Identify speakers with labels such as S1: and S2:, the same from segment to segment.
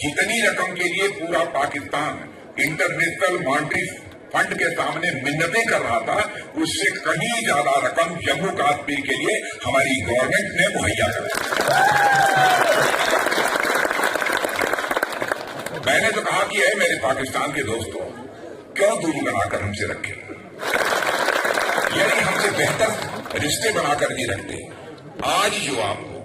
S1: जितनी रकम के लिए पूरा पाकिस्तान इंटरनेशनल मॉनेटरी फंड के सामने मिन्नतें कर रहा था, उससे कहीं ज्यादा रकम जम्मू कश्मीर के लिए हमारी गवर्नमेंट ने मुहैया कराई। मैंने तो कहा कि है मेरे पाकिस्तान के दोस्तों, क्यों दूरी बनाकर हमसे रखे, यानी हमसे बेहतर रिश्ते बनाकर नहीं रखते। आज जो आपको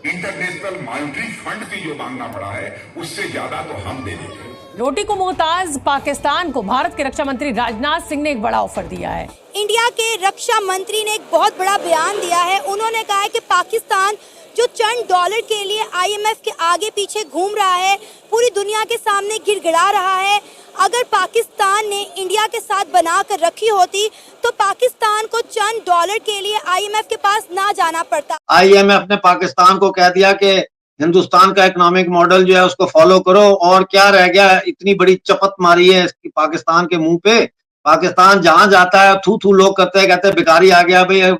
S1: इंटरनेशनल मॉनेटरी फंड से जो मांगना पड़ा है, उससे ज्यादा तो हम दे देंगे।
S2: रोटी को मोहताज पाकिस्तान को भारत के रक्षा मंत्री राजनाथ सिंह ने एक बड़ा ऑफर दिया है।
S3: इंडिया के रक्षा मंत्री ने एक बहुत बड़ा बयान दिया है। उन्होंने कहा है कि पाकिस्तान जो चंद डॉलर के लिए IMF के आगे पीछे घूम रहा है, पूरी दुनिया के सामने गिड़गिड़ा रहा है, अगर पाकिस्तान ने इंडिया के साथ बना कर रखी होती तो पाकिस्तान को चंद डॉलर के लिए IMF के पास ना जाना पड़ता।
S4: IMF ने पाकिस्तान को कह दिया कि हिंदुस्तान का इकोनॉमिक मॉडल जो है उसको फॉलो करो, और क्या रह गया, इतनी बड़ी चपत मारी है इसकी पाकिस्तान के मुंह पे। पाकिस्तान जहां जाता है थू थू लोग करते हैं, कहते हैं भिखारी आ गया भाई,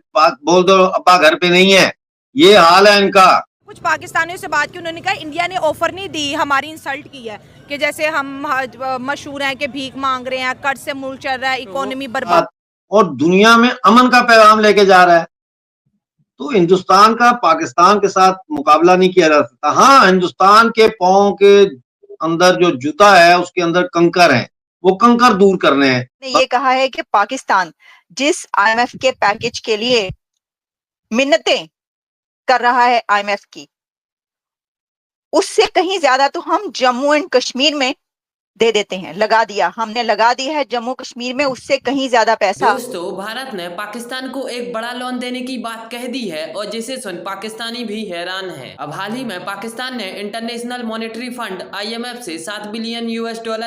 S4: बोल दो अब्बा घर पे नहीं है। ये हाल है इनका।
S5: कुछ पाकिस्तानियों से बात की, उन्होंने कहा इंडिया ने ऑफर नहीं दी, हमारी इंसल्ट की है कि जैसे हम मशहूर हैं कि भीख मांग रहे हैं, कर्ज से मुल्क चल रहा है, इकोनॉमी बर्बाद,
S4: और दुनिया में अमन का पैगाम लेके जा रहा है। तो हिंदुस्तान का पाकिस्तान के साथ मुकाबला नहीं किया जा सकता। हाँ, हिंदुस्तान के पांव के अंदर जो जूता है उसके अंदर कंकर है, वो कंकर दूर करने हैं।
S6: ने ये कहा है कि पाकिस्तान जिस IMF के पैकेज के लिए मिन्नतें कर रहा है IMF की, उससे कहीं ज्यादा तो हम जम्मू एंड कश्मीर में दे देते हैं। हमने लगा दिया है जम्मू कश्मीर में, उससे कहीं ज्यादा पैसा।
S7: दोस्तों, भारत ने पाकिस्तान को एक बड़ा लोन देने की बात कह दी है और जिसे सुन पाकिस्तानी भी हैरान है। अब हाल ही में पाकिस्तान ने इंटरनेशनल मॉनेटरी फंड IMF से $7 बिलियन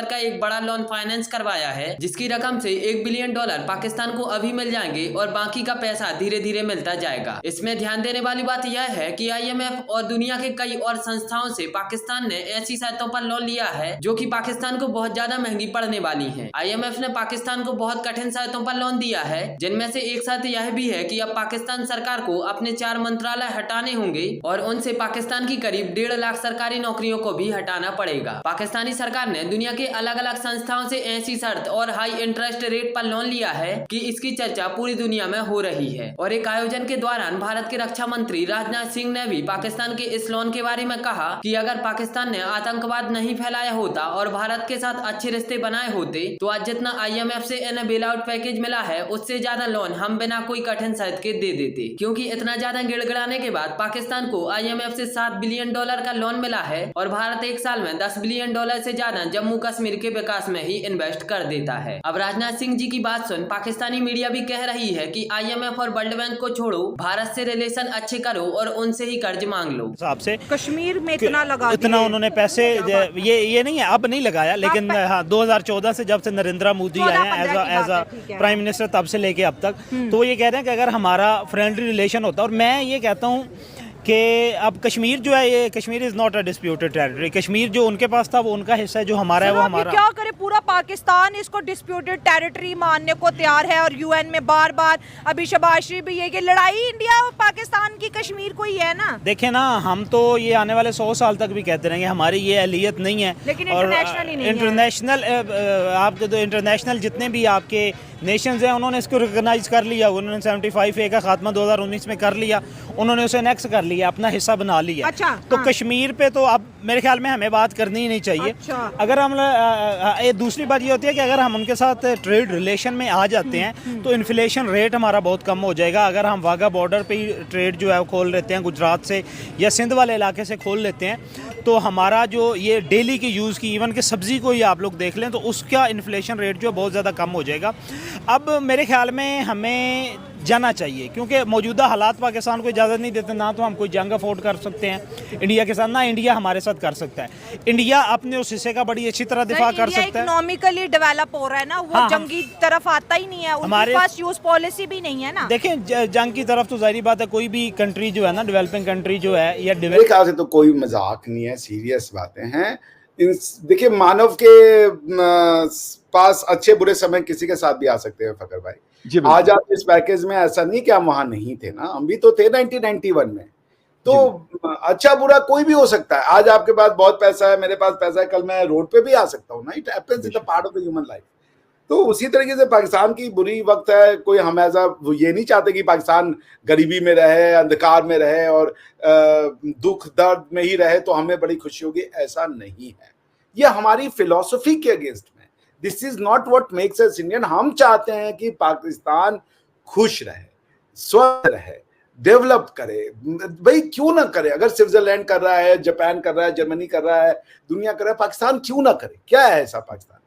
S7: का एक बड़ा लोन फाइनेंस करवाया है, जिसकी रकम से $1 बिलियन पाकिस्तान को अभी मिल जाएंगे और बाकी का पैसा धीरे धीरे मिलता जाएगा। इसमें ध्यान देने वाली बात यह है कि IMF और दुनिया के कई और संस्थाओं से पाकिस्तान ने ऐसी शर्तों पर लोन लिया है जो कि पाकिस्तान को बहुत ज्यादा महंगी पड़ने वाली है। IMF ने पाकिस्तान को बहुत कठिन शर्तों पर लोन दिया है, जिनमें से एक शर्त यह भी है कि अब पाकिस्तान सरकार को अपने 4 मंत्रालय हटाने होंगे और उनसे पाकिस्तान की करीब 1.5 लाख सरकारी नौकरियों को भी हटाना पड़ेगा। पाकिस्तानी सरकार ने दुनिया के अलग अलग संस्थाओं से ऐसी शर्त और हाई इंटरेस्ट रेट पर लोन लिया है कि इसकी चर्चा पूरी दुनिया में हो रही है। और एक आयोजन के दौरान भारत के रक्षा मंत्री राजनाथ सिंह ने भी पाकिस्तान के इस लोन के बारे में कहा कि अगर पाकिस्तान ने आतंकवाद नहीं फैलाया होता और भारत के साथ अच्छे रिश्ते बनाए होते तो आज जितना IMF से इन्हें बेल आउट पैकेज मिला है उससे ज्यादा लोन हम बिना कोई कठिन शर्त के दे देते, क्योंकि इतना ज्यादा गिड़गिड़ाने के बाद पाकिस्तान को IMF से $7 बिलियन का लोन मिला है और भारत एक साल में $10 बिलियन से ज्यादा जम्मू कश्मीर के विकास में ही इन्वेस्ट कर देता है। अब राजनाथ सिंह जी की बात सुन पाकिस्तानी मीडिया भी कह रही है कि IMF और वर्ल्ड बैंक को छोड़ो, भारत से रिलेशन अच्छे करो और उनसे ही कर्ज मांग लो।
S5: से कश्मीर में इतना
S8: उन्होंने पैसे ये नहीं है, अब नहीं लगाया, लेकिन हाँ 2014 से जब से नरेंद्र मोदी आए हैं एज अ प्राइम मिनिस्टर, तब से लेके अब तक, तो वो ये कह रहे हैं कि अगर हमारा फ्रेंडली रिलेशन होता, और मैं ये कहता हूँ कि अब कश्मीर जो है, ये Kashmir is not a disputed territory. Kashmir जो उनके पास था वो उनका हिस्सा है, जो हमारा है वो हमारा।
S5: क्या करे, पूरा पाकिस्तान इसको डिस्प्यूटेड टेरिटरी मानने को तैयार है और UN में बार बार अभी शहबाज शरीफ भी ये कि लड़ाई इंडिया और पाकिस्तान की कश्मीर को ही है ना।
S8: देखे ना, हम तो ये आने वाले 100 साल तक भी कहते रहेंगे हमारी ये अहलियत नहीं है,
S5: लेकिन
S8: इंटरनेशनल आपके तो इंटरनेशनल जितने भी आपके नेशंस हैं उन्होंने इसको रिकॉग्नाइज कर लिया। उन्होंने 75A का खात्मा 2019 में कर लिया, उन्होंने उसे नेक्स्ट कर लिया, अपना हिस्सा बना लिया।
S5: अच्छा,
S8: तो
S5: हाँ।
S8: कश्मीर पे तो अब मेरे ख्याल में हमें बात करनी ही नहीं चाहिए।
S5: अच्छा।
S8: अगर हम दूसरी बात ये होती है कि अगर हम उनके साथ ट्रेड रिलेशन में आ जाते हैं तो इन्फ्लेशन रेट हमारा बहुत कम हो जाएगा। अगर हम वाघा बॉर्डर पे ही ट्रेड जो है वो खोल लेते हैं, गुजरात से या सिंध वाले इलाके से खोल लेते हैं, तो हमारा जो ये डेली की यूज़ की, इवन कि सब्ज़ी को ही आप लोग देख लें, तो उसका इन्फ्लेशन रेट जो है बहुत ज़्यादा कम हो जाएगा। अब मेरे ख्याल में हमें जाना चाहिए, क्योंकि मौजूदा हालात पाकिस्तान को इजाज़त नहीं देते, ना तो हम कोई जंग अफोर्ड कर सकते हैं इंडिया के साथ, ना इंडिया हमारे साथ कर सकता है। इंडिया अपने उस हिस्से का बड़ी अच्छी तरह दिफा कर सकता है।
S5: इकोनॉमिकली डेवलप हो रहा है ना, वो
S8: हाँ,
S5: जंगी तरफ आता ही नहीं है, उनके पास यूज पॉलिसी भी नहीं है ना।
S8: देखें, जंग की तरफ तो जाहिर बात है, कोई भी कंट्री जो है ना, डेवलपिंग कंट्री जो है या
S9: मेरे ख्याल से तो कोई मजाक नहीं है, सीरियस बातें हैं। देखिए, मानव के पास अच्छे बुरे समय किसी के साथ भी आ सकते हैं फकर भाई। आज आप इस पैकेज में ऐसा नहीं कि हम वहां नहीं थे ना, हम भी तो थे 1991 में। तो अच्छा बुरा कोई भी हो सकता है। आज आपके पास बहुत पैसा है, मेरे पास पैसा है, कल मैं रोड पे भी आ सकता हूँ ना। It happens, it's a part of the human life. तो उसी तरीके से पाकिस्तान की बुरी वक्त है। कोई हम ऐसा वो ये नहीं चाहते कि पाकिस्तान गरीबी में रहे, अंधकार में रहे और दुख दर्द में ही रहे तो हमें बड़ी खुशी होगी, ऐसा नहीं है। ये हमारी फिलॉसफी के अगेंस्ट में, this is not what makes us Indian. हम चाहते हैं कि पाकिस्तान खुश रहे, स्वस्थ रहे, डेवलप करे। भाई क्यों ना करे? अगर स्विट्जरलैंड कर रहा है, जापान कर रहा है, जर्मनी कर रहा है, दुनिया कर रहा है, पाकिस्तान क्यों ना करे? क्या है ऐसा पाकिस्तान?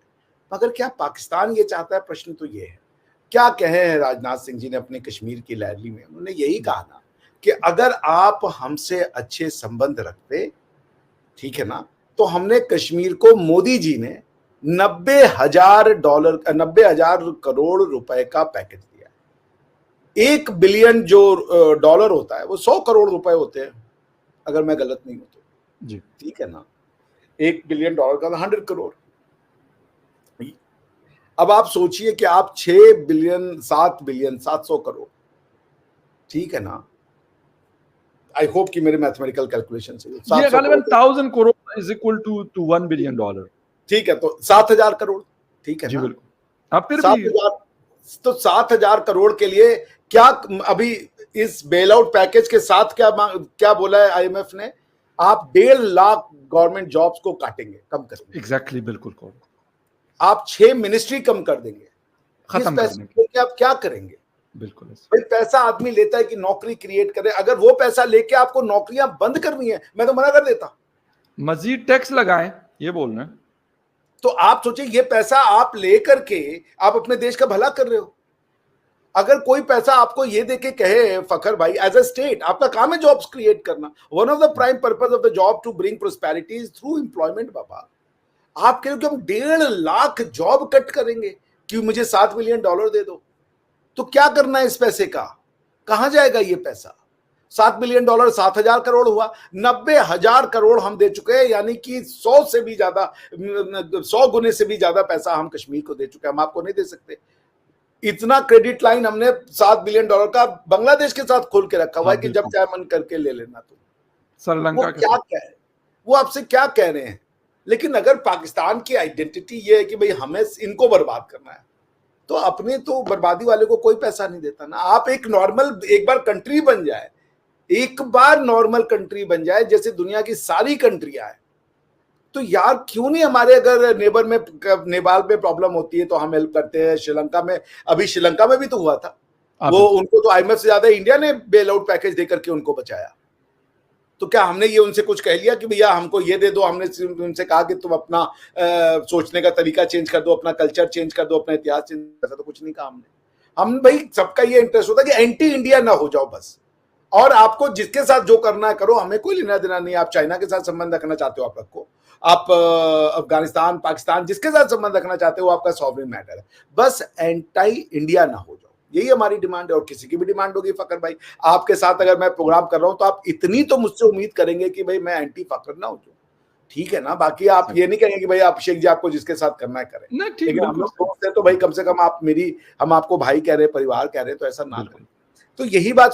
S9: मगर क्या पाकिस्तान ये चाहता है? प्रश्न तो ये है। क्या कहे हैं राजनाथ सिंह जी ने अपने कश्मीर की रैली में? उन्होंने यही कहा ना कि अगर आप हमसे अच्छे संबंध रखते, ठीक है ना, तो हमने कश्मीर को, मोदी जी ने 90,000 करोड़ रुपए का पैकेज दिया। 1 बिलियन जो डॉलर होता है वो 100 करोड़ रुपए होते हैं, अगर मैं गलत नहीं हूं तो जी, ठीक है ना। 1 बिलियन डॉलर का 100 करोड़। अब आप सोचिए कि आप 6 बिलियन 7 बिलियन 700 करोड़, ठीक है ना। आई होप कि मेरे मैथमेटिकल कैलकुलेशन से
S10: 1000 crore is equal to 1 billion dollar,
S9: ठीक है। तो 7,000 करोड़, ठीक है
S10: जी
S9: ना।
S10: बिल्कुल। अब फिर
S9: 7,000, तो 7,000 करोड़ के लिए क्या अभी इस बेल आउट पैकेज के साथ क्या बोला है आईएमएफ ने? आप 1.5 लाख गवर्नमेंट जॉब्स को काटेंगे, कम करेंगे।
S10: एग्जैक्टली, बिल्कुल।
S9: आप 6 मिनिस्ट्री कम कर देंगे।
S10: खत्म
S9: पैसे लेके आप क्या करेंगे?
S10: बिल्कुल।
S9: भाई पैसा आदमी लेता है कि नौकरी क्रिएट करे। अगर वो पैसा लेके आपको नौकरियां बंद करनी है, मैं तो मना कर देता।
S10: मजीद टैक्स लगाएं, ये बोल रहे हैं।
S9: तो आप सोचिए, ये पैसा आप लेकर के आप अपने देश का भला कर रहे हो। अगर कोई पैसा आपको ये देके कहे फखर भाई, एज अ स्टेट आपका काम है जॉब्स क्रिएट करना, one of the prime purpose of the job to bring prosperity is through employment. बाबा आप कह रहे हो कि हम 1.5 लाख जॉब कट करेंगे कि मुझे 7 बिलियन डॉलर दे दो, तो क्या करना है इस पैसे का? कहां जाएगा ये पैसा? 7 बिलियन डॉलर 7,000 करोड़ हुआ, 90,000 करोड़ हम दे चुके हैं, यानी कि 100 से भी ज्यादा, 100 गुने से भी ज्यादा पैसा हम कश्मीर को दे चुके हैं। हम आपको नहीं दे सकते। इतना क्रेडिट लाइन हमने 7 बिलियन डॉलर का बांग्लादेश के साथ खोल के रखा हुआ है कि जब चाहे मन करके ले लेना। तो
S10: श्रीलंका
S9: क्या कह रहे, वो आपसे क्या कह रहे हैं? लेकिन अगर पाकिस्तान की आइडेंटिटी ये है कि भाई हमें इनको बर्बाद करना है, तो अपने तो बर्बादी वाले को कोई पैसा नहीं देता ना। आप एक नॉर्मल, एक बार कंट्री बन जाए, एक बार नॉर्मल कंट्री बन जाए जैसे दुनिया की सारी कंट्रियां हैं, तो यार क्यों नहीं हमारे, अगर नेबर में, नेपाल में प्रॉब्लम होती है तो हम हेल्प करते हैं। श्रीलंका में, अभी श्रीलंका में भी तो हुआ था, वो उनको तो आईएमएफ से ज्यादा इंडिया ने बेल आउट पैकेज देकर के उनको बचाया। तो क्या हमने ये उनसे कुछ कह लिया कि भैया हमको ये दे दो? हमने उनसे कहा कि तुम अपना सोचने का तरीका चेंज कर दो, अपना कल्चर चेंज कर दो, अपना इतिहास चेंज कर दो? तो कुछ नहीं कहा हमने। हम भाई सबका ये इंटरेस्ट होता है कि एंटी इंडिया ना हो जाओ बस, और आपको जिसके साथ जो करना है करो, हमें कोई लेना देना नहीं। आप चाइना के साथ संबंध रखना चाहते हो आप रखो, आप अफगानिस्तान, पाकिस्तान, जिसके साथ संबंध रखना चाहते हो, आपका सॉवरेन मैटर है। बस एंटी इंडिया ना हो जाओ, यही हमारी डिमांड है। और किसी की भी डिमांड होगी फकर भाई, आपके साथ अगर मैं प्रोग्राम कर रहा हूं तो आप इतनी तो मुझसे उम्मीद करेंगे कि भाई मैं एंटी फकर ना हो जाऊं, ठीक है ना। बाकी आप ये नहीं कहेंगे कि भाई आप शेख जी आपको जिसके साथ करना है करें, लेकिन हम लोग दोस्त हैं तो भाई कम से कम आप हम आपको भाई कह रहे हैं, परिवार कह रहे हैं, तो ऐसा ना करें। तो यही बात